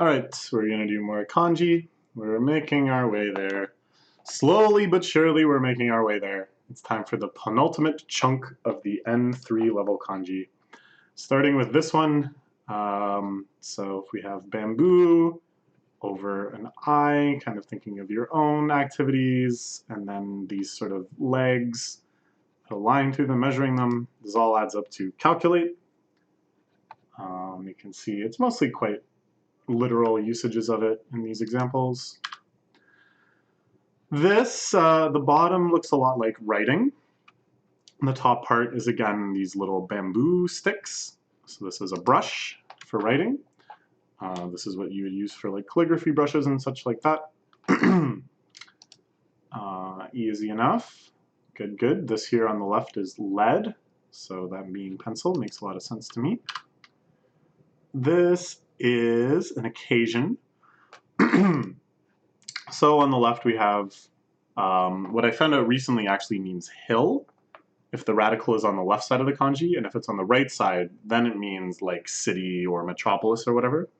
Alright, we're going to do more kanji. We're making our way there. Slowly but surely we're making our way there. It's time for the penultimate chunk of the N3 level kanji. Starting with this one, so if we have bamboo over an eye, kind of thinking of your own activities, and then these sort of legs, a line through them, measuring them, this all adds up to calculate. You can see it's mostly quite literal usages of it in these examples. This, the bottom looks a lot like writing. And the top part is again these little bamboo sticks. So this is a brush for writing. This is what you would use for like calligraphy brushes and such like that. Easy enough. Good, good. This here on the left is lead. So that being pencil makes a lot of sense to me. This is an occasion. So on the left we have what I found out recently actually means hill if the radical is on the left side of the kanji, and if it's on the right side, then it means like city or metropolis or whatever.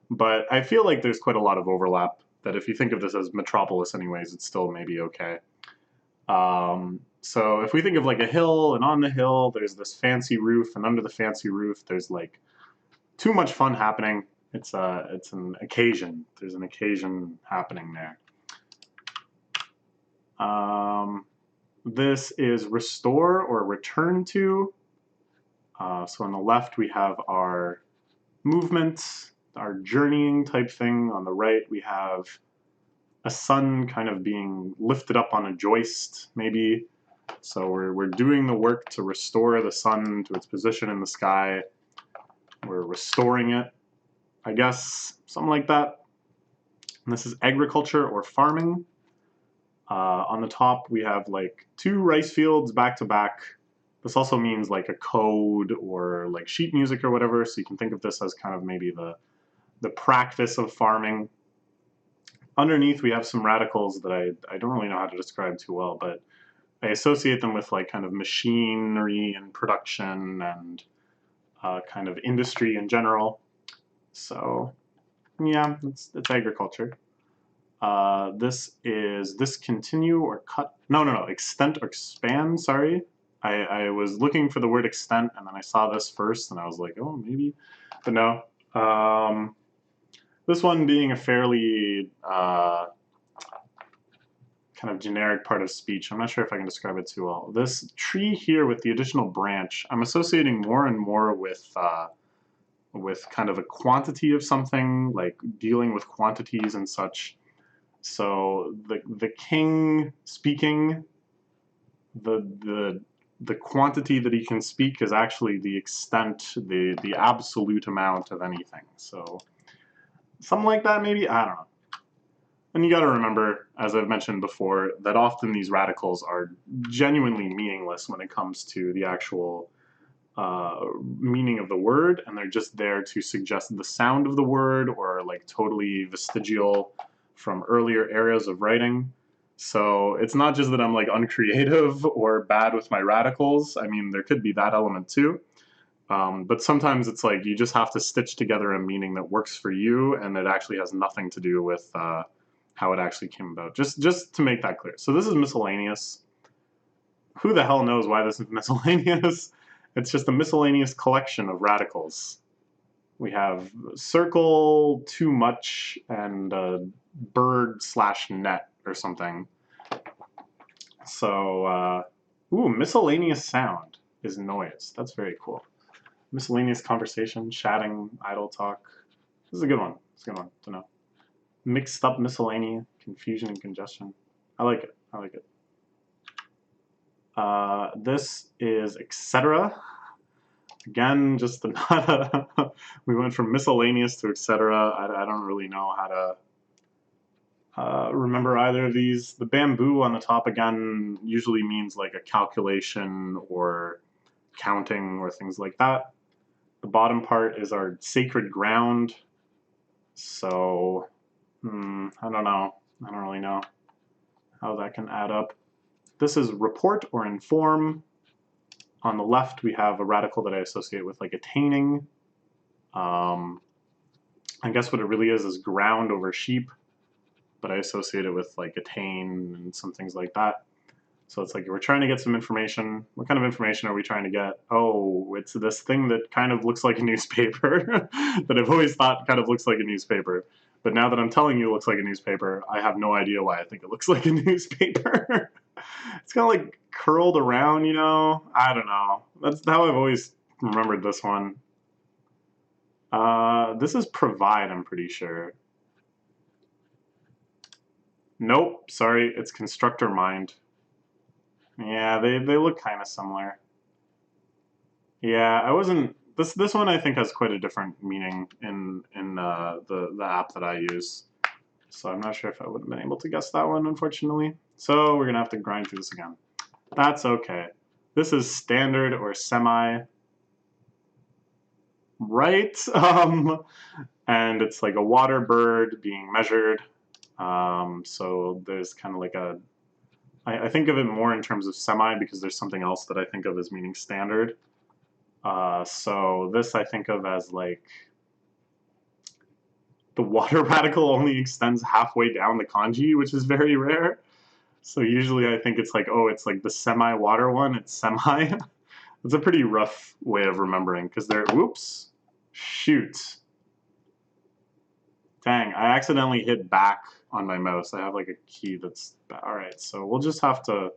But I feel like there's quite a lot of overlap, that if you think of this as metropolis anyways, it's still maybe okay. So if we think of like a hill, and on the hill there's this fancy roof, and under the fancy roof there's like too much fun happening. It's an occasion. There's an occasion happening there. This is restore or return to. So on the left we have our movement, our journeying type thing. On the right we have a sun kind of being lifted up on a joist, maybe. So we're doing the work to restore the sun to its position in the sky. We're restoring it, I guess, something like that. And this is agriculture or farming. On the top we have like 2 rice fields back to back. This also means like a code or like sheet music or whatever, so you can think of this as kind of maybe the practice of farming. Underneath we have some radicals that I don't really know how to describe too well, but I associate them with like kind of machinery and production and kind of industry in general. So yeah, it's agriculture. This is discontinue or cut. No, extent or expand, sorry. I was looking for the word extent and then I saw this first and I was like, oh, maybe, but no. This one being a fairly kind of generic part of speech. I'm not sure if I can describe it too well. This tree here with the additional branch, I'm associating more and more with kind of a quantity of something, like dealing with quantities and such. So the king speaking, the quantity that he can speak is actually the extent, the absolute amount of anything. So something like that maybe, I don't know. And you got to remember, as I've mentioned before, that often these radicals are genuinely meaningless when it comes to the actual meaning of the word, and they're just there to suggest the sound of the word or like totally vestigial from earlier eras of writing. So it's not just that I'm like uncreative or bad with my radicals. I mean, there could be that element too. But sometimes it's like you just have to stitch together a meaning that works for you, and it actually has nothing to do with how it actually came about. Just to make that clear. So this is miscellaneous. Who the hell knows why this is miscellaneous? It's just a miscellaneous collection of radicals. We have circle, too much, and bird/net or something. So, ooh, miscellaneous sound is noise. That's very cool. Miscellaneous conversation, chatting, idle talk. This is a good one. It's a good one to know. Mixed up miscellany, confusion and congestion. I like it. I like it. This is etc. Again, just not we went from miscellaneous to etc. I don't really know how to remember either of these. The bamboo on the top again usually means like a calculation or counting or things like that. The bottom part is our sacred ground. So, I don't know. I don't really know how that can add up. This is report or inform. On the left, we have a radical that I associate with like attaining. I guess what it really is ground over sheep, but I associate it with like attain and some things like that. So it's like we're trying to get some information. What kind of information are we trying to get? Oh, it's this thing that kind of looks like a newspaper that I've always thought kind of looks like a newspaper. But now that I'm telling you it looks like a newspaper, I have no idea why I think it looks like a newspaper. It's kind of like curled around, you know? I don't know. That's how I've always remembered this one. This is provide, I'm pretty sure. Nope, sorry, it's constructor mind. Yeah, they look kind of similar. Yeah, I wasn't. This one I think has quite a different meaning in the app that I use. So I'm not sure if I would have been able to guess that one, unfortunately. So we're gonna have to grind through this again. That's okay. This is standard or semi, right? And it's like a water bird being measured. So there's kind of like a. I think of it more in terms of semi because there's something else that I think of as meaning standard. So this I think of as like the water radical only extends halfway down the kanji, which is very rare. So usually I think it's like, oh, it's like the semi-water one, it's semi. It's a pretty rough way of remembering because they're, whoops, shoot. Dang, I accidentally hit back on my mouse. I have like a key that's, all right, so we'll just have to,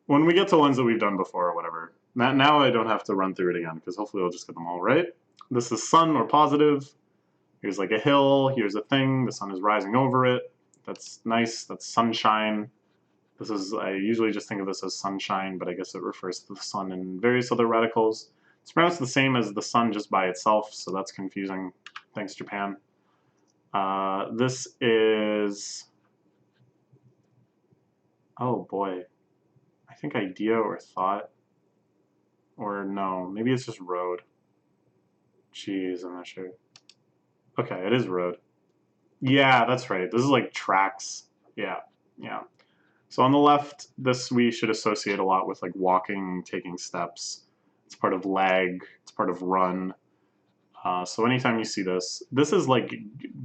when we get to ones that we've done before or whatever, now I don't have to run through it again because hopefully I'll just get them all right. This is sun or positive. Here's like a hill, here's a thing, the sun is rising over it. That's nice, that's sunshine. This is, I usually just think of this as sunshine, but I guess it refers to the sun and various other radicals. It's pronounced the same as the sun just by itself, so that's confusing. Thanks, Japan. This is, oh boy, I think idea or thought, or no, maybe it's just road. Jeez, I'm not sure. Okay, it is road. Yeah, that's right. This is like tracks. Yeah, yeah. So on the left, this we should associate a lot with like walking, taking steps. It's part of lag, it's part of run. So anytime you see this, this is like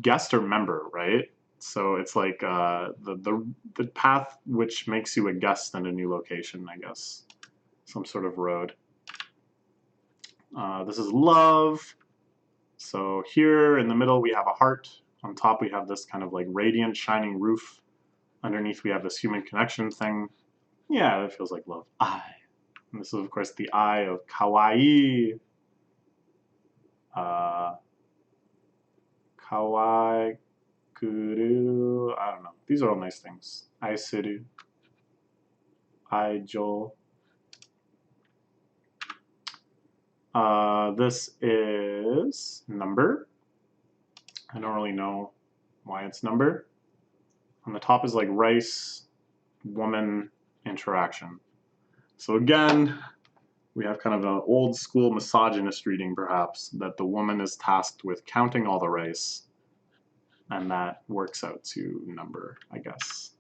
guest or member, right? So it's like the path which makes you a guest in a new location, I guess. Some sort of road. This is love. So here in the middle we have a heart. On top we have this kind of like radiant, shining roof. Underneath we have this human connection thing. Yeah, that feels like love. I. And this is of course the I of kawaii. Kawaii, kuru. I don't know. These are all nice things. Aisuru. Aijo. This is number. I don't really know why it's number. On the top is like rice, woman, interaction. So again, we have kind of an old school misogynist reading perhaps, that the woman is tasked with counting all the rice, and that works out to number, I guess.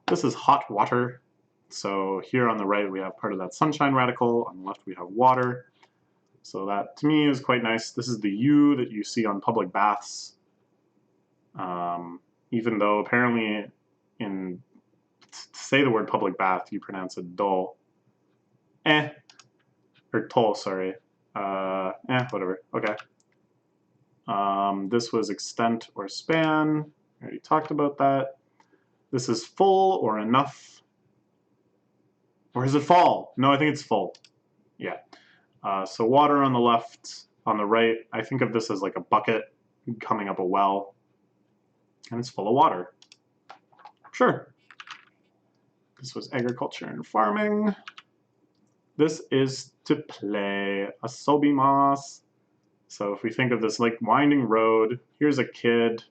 This is hot water. So here on the right we have part of that sunshine radical, on the left we have water. So that to me is quite nice. This is the U that you see on public baths. Even though apparently to say the word public bath, you pronounce it do. Or toll, sorry. Whatever, okay. This was extent or span. I already talked about that. This is full or enough. Or is it fall? No, I think it's full. Yeah. So water on the left, on the right, I think of this as like a bucket coming up a well. And it's full of water. Sure. This was agriculture and farming. This is to play. Asobimasu. So if we think of this like winding road, here's a kid,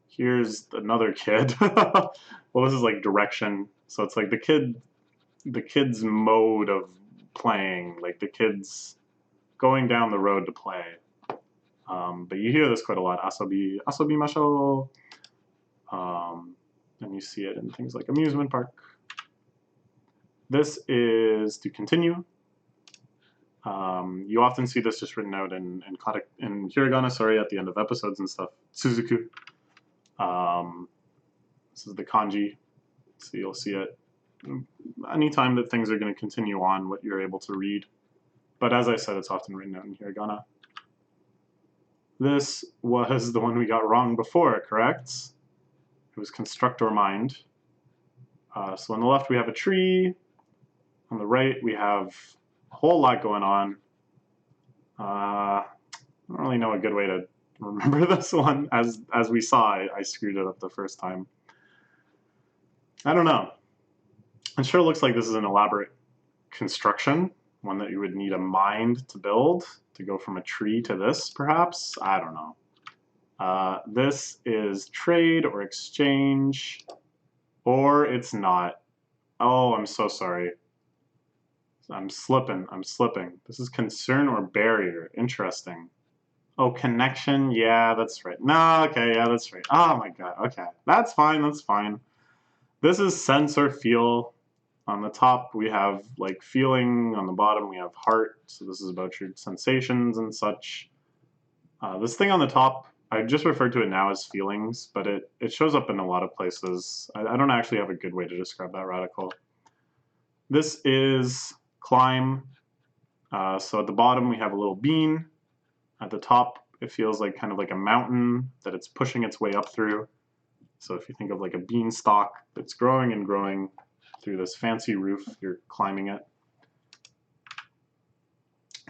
here's another kid. Well, this is like direction. So it's like the kid's mode of playing, like the kid's going down the road to play. But you hear this quite a lot, asobimasho. And you see it in things like amusement park. This is to continue. You often see this just written out in hiragana, sorry, at the end of episodes and stuff. Suzuku. This is the kanji, so you'll see it anytime that things are going to continue on, what you're able to read. But as I said, it's often written out in hiragana. This was the one we got wrong before, correct? It was construct or mind. So on the left we have a tree. On the right we have a whole lot going on. I don't really know a good way to remember this one. As we saw, I screwed it up the first time. I don't know. It sure looks like this is an elaborate construction, one that you would need a mind to build, to go from a tree to this, perhaps? I don't know. This is trade or exchange, or it's not. Oh, I'm so sorry. I'm slipping. This is concern or barrier. Interesting. Oh, connection. Yeah, that's right. No, okay, yeah, that's right. Oh my god, okay. That's fine, that's fine. This is sense or feel. On the top, we have like feeling. On the bottom, we have heart. So this is about your sensations and such. This thing on the top, I just referred to it now as feelings, but it shows up in a lot of places. I don't actually have a good way to describe that radical. This is climb. So at the bottom, we have a little bean. At the top, it feels like kind of like a mountain that it's pushing its way up through. So if you think of like a beanstalk that's growing and growing through this fancy roof, you're climbing it.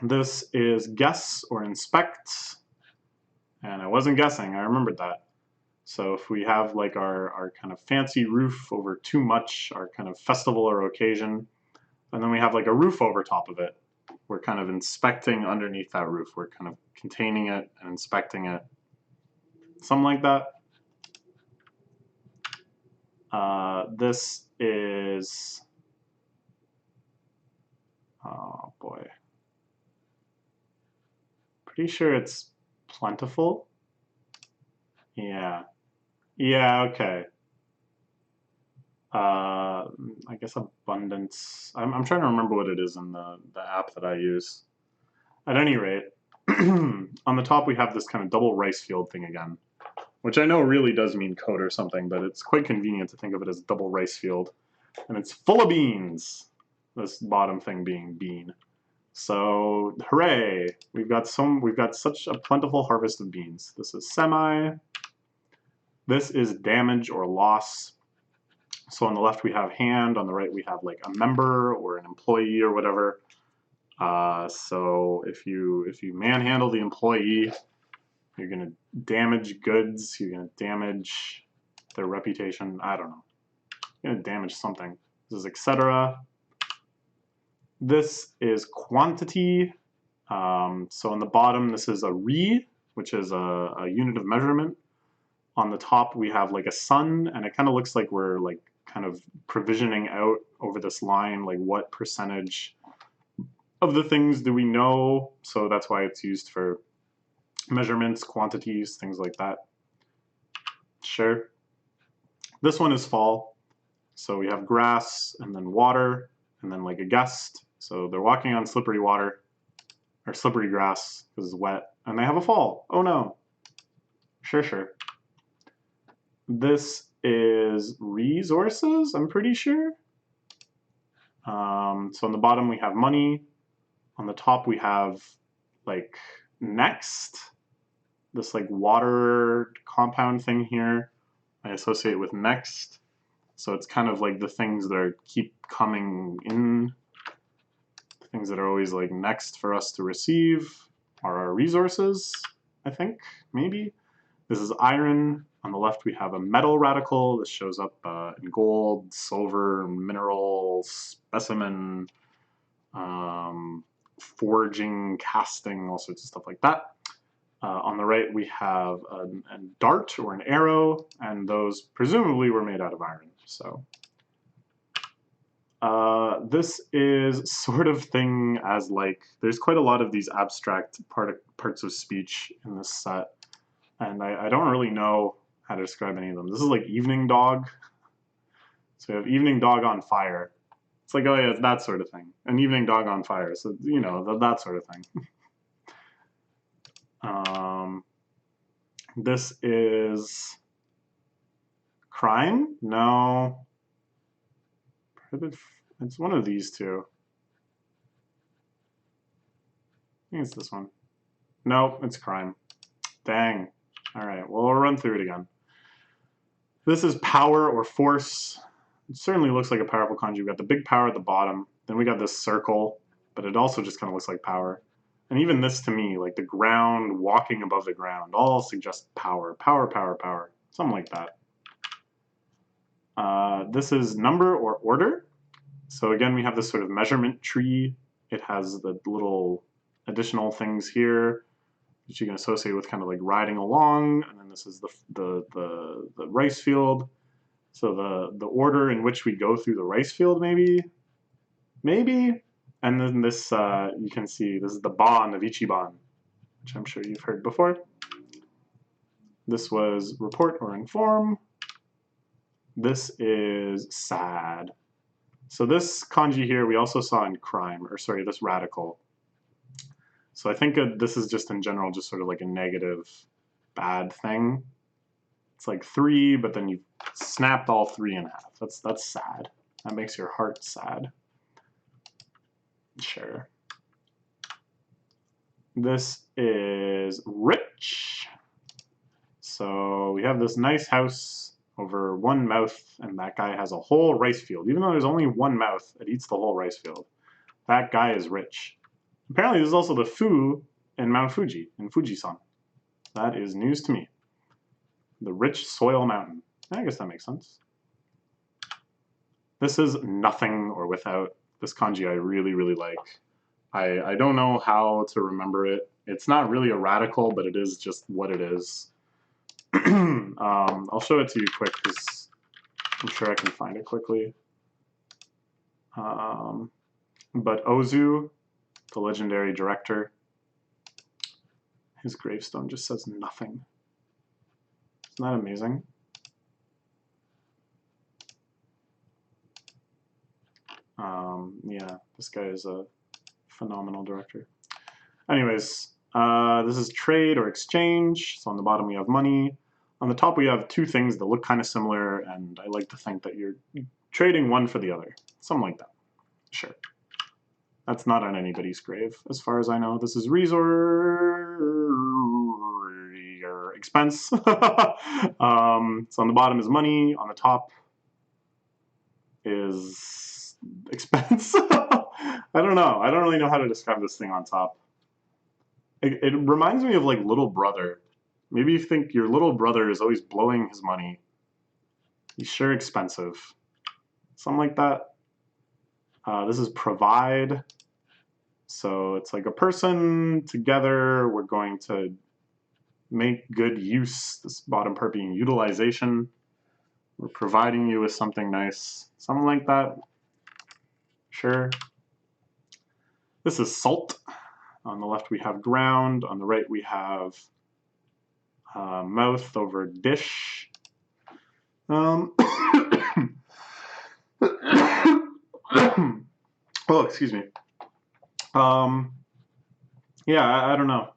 This is guess or inspect. And I wasn't guessing, I remembered that. So if we have like our kind of fancy roof over too much, our kind of festival or occasion, and then we have like a roof over top of it, we're kind of inspecting underneath that roof. We're kind of containing it and inspecting it. Something like that. This is, oh boy. Pretty sure it's plentiful. Yeah. Yeah, okay. I guess abundance. I'm trying to remember what it is in the app that I use. At any rate, on the top we have this kind of double rice field thing again, which I know really does mean code or something, but it's quite convenient to think of it as double rice field. And it's full of beans, this bottom thing being bean. So hooray, we've got such a plentiful harvest of beans. This is semi. This is damage or loss. So on the left we have hand, on the right we have like a member or an employee or whatever. So if you manhandle the employee, you're gonna damage goods, you're gonna damage their reputation, I don't know. You're gonna damage something. This is etc. This is quantity. So on the bottom, this is a ri, which is a unit of measurement. On the top, we have like a sun, and it kind of looks like we're like kind of provisioning out over this line, like what percentage of the things do we know. So that's why it's used for measurements, quantities, things like that. Sure. This one is fall. So we have grass and then water and then like a guest. So they're walking on slippery water or slippery grass because it's wet and they have a fall. Oh no. Sure. This is resources, I'm pretty sure. So on the bottom we have money. On the top we have like next. This like water compound thing here I associate with next. So it's kind of like the things that keep coming in. The things that are always like next for us to receive are our resources, I think, maybe. This is iron. On the left we have a metal radical. This shows up in gold, silver, mineral, specimen, forging, casting, all sorts of stuff like that. On the right we have a dart or an arrow, and those presumably were made out of iron. So this is sort of thing as like, there's quite a lot of these abstract parts of speech in this set, and I don't really know how to describe any of them. This is like evening dog. So we have evening dog on fire. It's like, oh yeah, it's that sort of thing. An evening dog on fire. So, you know, that sort of thing. This is crime? No. It's one of these two. I think it's this one. No, it's crime. Dang. All right, well, we'll run through it again. This is power or force. It certainly looks like a powerful kanji. We got the big power at the bottom. Then we got this circle, but it also just kind of looks like power. And even this to me, like the ground, walking above the ground, all suggest power. Power, power, power. Something like that. This is number or order. So again, we have this sort of measurement tree. It has the little additional things here that you can associate with kind of like riding along. And then this is the rice field. So the order in which we go through the rice field, maybe. And then this, you can see, this is the bond of Ichiban, which I'm sure you've heard before. This was report or inform. This is sad. So this kanji here we also saw in crime, or sorry, this radical. So I think this is just in general just sort of like a negative, bad thing. It's like 3, but then you snapped all 3 in half. That's sad. That makes your heart sad. Sure. This is rich. So we have this nice house over one mouth, and that guy has a whole rice field. Even though there's only one mouth, it eats the whole rice field. That guy is rich. Apparently, there's also the Fu in Mount Fuji, in Fujisan. That is news to me. The rich soil mountain. I guess that makes sense. This is nothing or without. This kanji I really, really like. I don't know how to remember it. It's not really a radical, but it is just what it is. I'll show it to you quick because I'm sure I can find it quickly. But Ozu, the legendary director, his gravestone just says nothing. Isn't that amazing? Yeah, this guy is a phenomenal director. Anyways, this is trade or exchange. So on the bottom we have money. On the top we have 2 things that look kind of similar, and I like to think that you're trading one for the other. Something like that. Sure. That's not on anybody's grave, as far as I know. This is resource expense. So on the bottom is money. On the top is expense. I don't know. I don't really know how to describe this thing on top. It reminds me of like little brother. Maybe you think your little brother is always blowing his money. He's sure expensive. Something like that. This is provide. So it's like a person together. We're going to make good use. This bottom part being utilization. We're providing you with something nice. Something like that. Sure. This is salt. On the left we have ground. On the right we have mouth over dish. Oh, excuse me. Yeah, I don't know.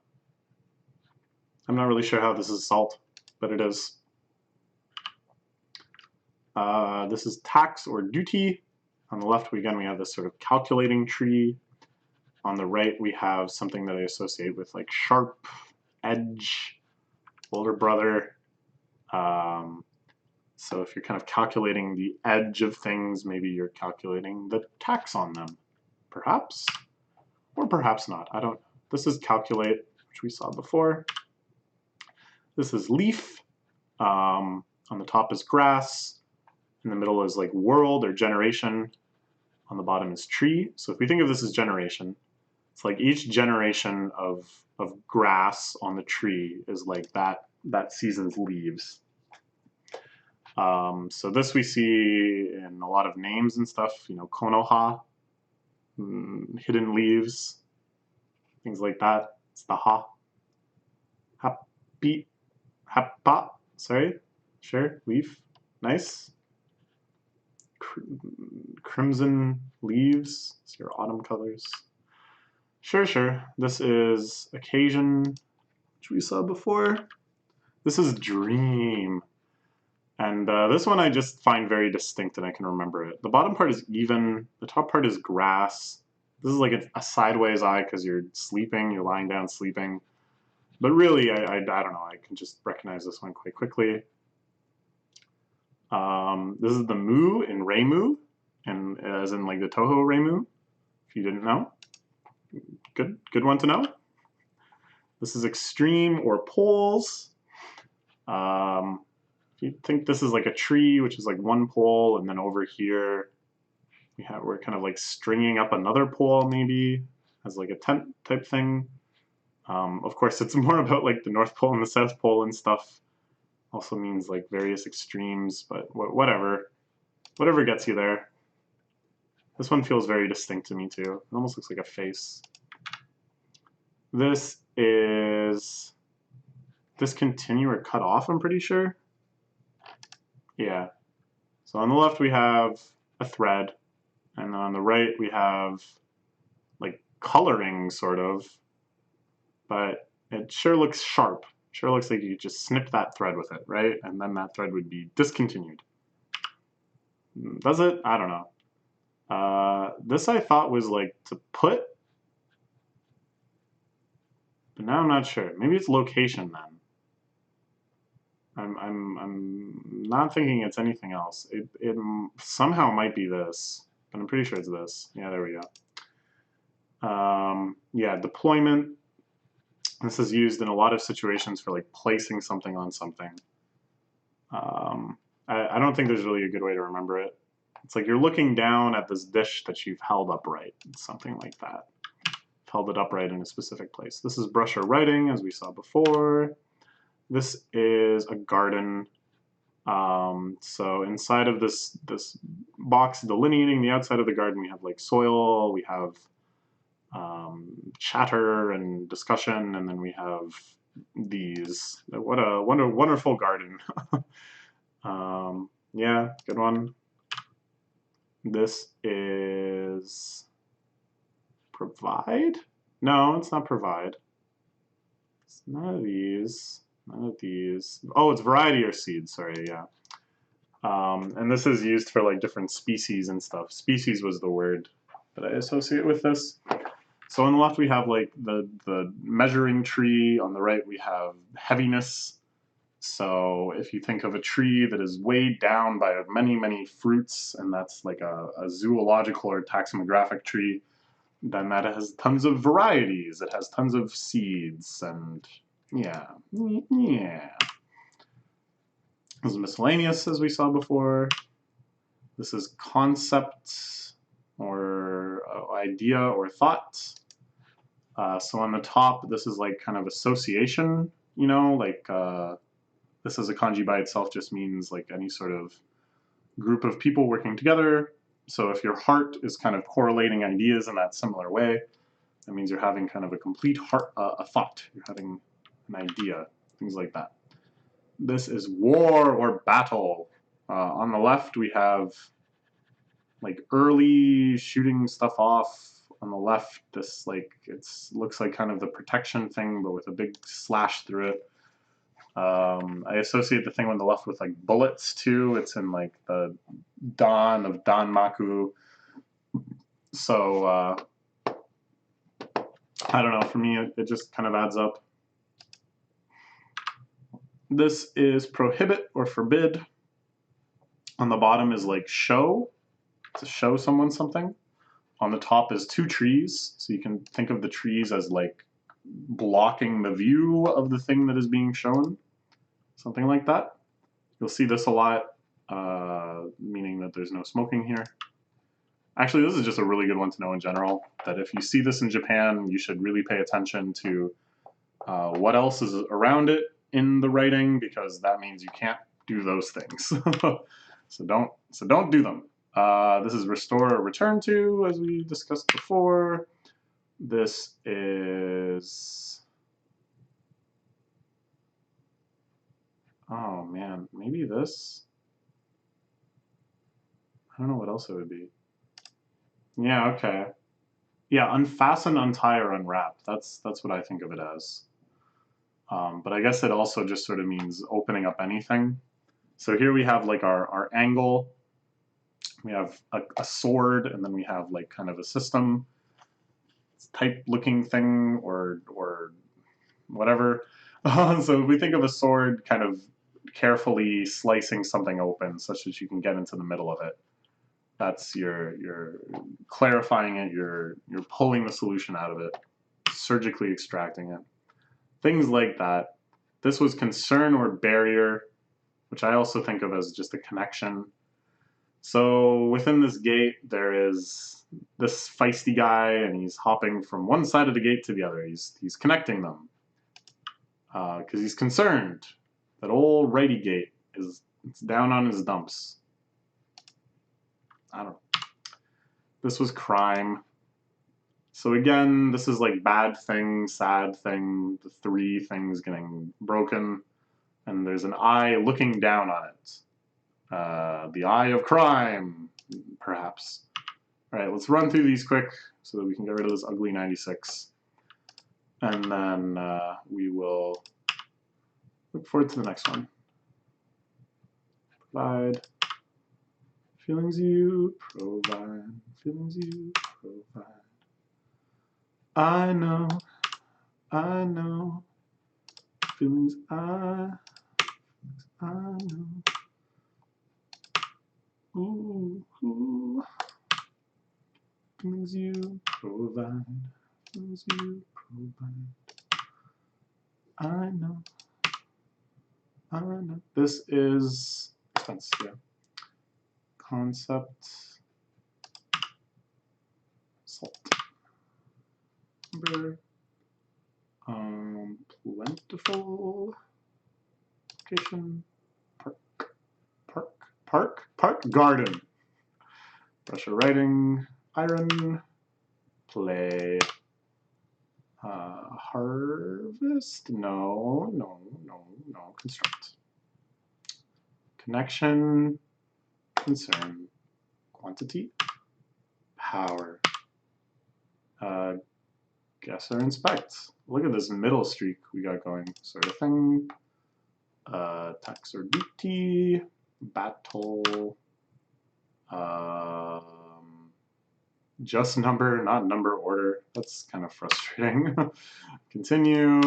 I'm not really sure how this is salt, but it is. This is tax or duty. On the left, again, we have this sort of calculating tree. On the right, we have something that I associate with like sharp, edge, older brother. So if you're kind of calculating the edge of things, maybe you're calculating the tax on them, perhaps, or perhaps not. I don't know. This is calculate, which we saw before. This is leaf. On the top is grass. In the middle is like world or generation. On the bottom is tree. So if we think of this as generation, it's like each generation of grass on the tree is like that season's leaves. So this we see in a lot of names and stuff, you know, konoha, hidden leaves, things like that. It's the ha. Happy, happa, sorry, sure, leaf, nice. crimson leaves. It's your autumn colors. Sure, sure. This is occasion, which we saw before. This is dream. And this one I just find very distinct and I can remember it. The bottom part is even, the top part is grass. This is like a sideways eye because you're sleeping, you're lying down sleeping. But really, I don't know, I can just recognize this one quite quickly. This is the Mu in Reimu, and as in like the Toho Reimu, if you didn't know. Good one to know. This is extreme or poles. If you think this is like a tree, which is like one pole, and then over here we're kind of like stringing up another pole maybe as like a tent type thing. Of course, it's more about like the North Pole and the South Pole and stuff. Also means like various extremes, but whatever gets you there. This one feels very distinct to me too. It almost looks like a face. This is discontinue or cut off, I'm pretty sure. Yeah. So on the left we have a thread, and on the right we have like coloring sort of, but it sure looks sharp. Sure looks like you just snip that thread with it, right? And then that thread would be discontinued. Does it? I don't know. This I thought was like to put, but now I'm not sure. Maybe it's location then. I'm not thinking it's anything else. It somehow might be this, but I'm pretty sure it's this. Yeah, there we go. Yeah, deployment. This is used in a lot of situations for like placing something on something. I don't think there's really a good way to remember it. It's like you're looking down at this dish that you've held upright. It's something like that. Held it upright in a specific place. This is brush or writing, as we saw before. This is a garden. So inside of this box delineating the outside of the garden, we have like soil, we have chatter and discussion, and then we have these. What a wonderful garden. Yeah, good one. This is provide? No, it's not provide. It's none of these. None of these. Oh, it's variety or seed, sorry, yeah. And this is used for like different species and stuff. Species was the word that I associate with this. So on the left we have like the measuring tree. On the right we have heaviness. So if you think of a tree that is weighed down by many fruits, and that's like a zoological or taxonographic tree, then that has tons of varieties. It has tons of seeds, and yeah. This is miscellaneous, as we saw before. This is concept or idea or thought. So on the top, this is like kind of association, you know, like this as a kanji by itself just means like any sort of group of people working together. So if your heart is kind of correlating ideas in that similar way, that means you're having kind of a complete heart, a thought. You're having an idea, things like that. This is war or battle. On the left, we have like early shooting stuff off. On the left, this like looks like kind of the protection thing, but with a big slash through it. I associate the thing on the left with like bullets too. It's in like the Dan of Danmaku. So I don't know. For me, it just kind of adds up. This is prohibit or forbid. On the bottom is like show, to show someone something. On the top is two trees, so you can think of the trees as like blocking the view of the thing that is being shown, something like that. You'll see this a lot, meaning that there's no smoking here. Actually, this is just a really good one to know in general, that if you see this in Japan, you should really pay attention to what else is around it in the writing, because that means you can't do those things. So don't do them. This is restore or return to, as we discussed before. This is, oh man, maybe this? I don't know what else it would be. Yeah, okay. Yeah, unfasten, untie, or unwrap. That's what I think of it as. But I guess it also just sort of means opening up anything. So here we have like our angle. We have a sword, and then we have like kind of a system type looking thing or whatever. So if we think of a sword kind of carefully slicing something open such that you can get into the middle of it, that's you're clarifying it, you're pulling the solution out of it, surgically extracting it. Things like that. This was concern or barrier, which I also think of as just a connection. So within this gate, there is this feisty guy, and he's hopping from one side of the gate to the other. He's connecting them because he's concerned that old righty gate it's down on his dumps. I don't know. This was crime. So again, this is like bad thing, sad thing, the three things getting broken, and there's an eye looking down on it. The eye of crime, perhaps. All right, let's run through these quick so that we can get rid of this ugly 96. And then we will look forward to the next one. Provide. Feelings you provide. Feelings you provide. I know. Feelings I know. Ooh. Feelings you provide. Feelings you provide. I know. This is expense, yeah. Concept. Salt. Number. Plentiful. Location. Park. Garden. Brush of writing. Iron. Play. Harvest? No. Construct. Connection. Concern. Quantity. Power. Guess or inspect. Look at this middle streak we got going. Sort of thing. Tax or duty. Battle. Just number, not number order. That's kind of frustrating. Continue.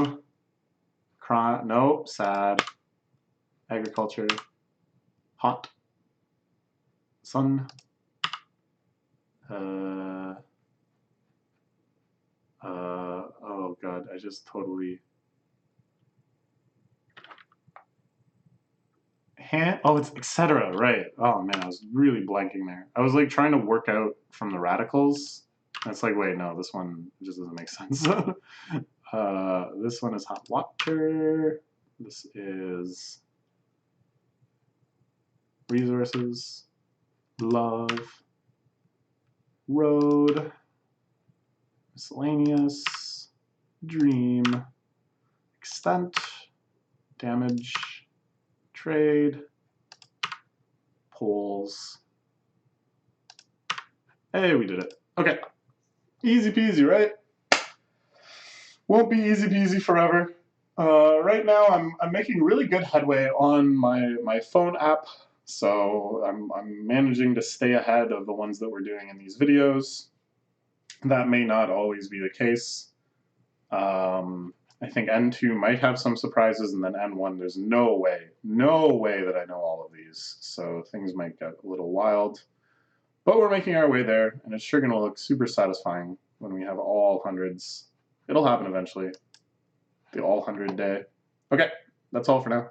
Nope. Sad. Agriculture. Hot. Sun. Oh god, I just totally. Oh, it's etc. Right. Oh man, I was really blanking there. I was like trying to work out from the radicals. And it's like, wait, no, this one just doesn't make sense. This one is hot water. This is resources, love, road, miscellaneous, dream, extent, damage, trade, polls. Hey, we did it. Okay. Easy peasy, right? Won't be easy peasy forever. Right now, I'm making really good headway on my phone app, so I'm managing to stay ahead of the ones that we're doing in these videos. That may not always be the case. I think N2 might have some surprises, and then N1, there's no way that I know all of these, so things might get a little wild. But we're making our way there, and it's sure going to look super satisfying when we have all hundreds. It'll happen eventually. The all 100 day. Okay, that's all for now.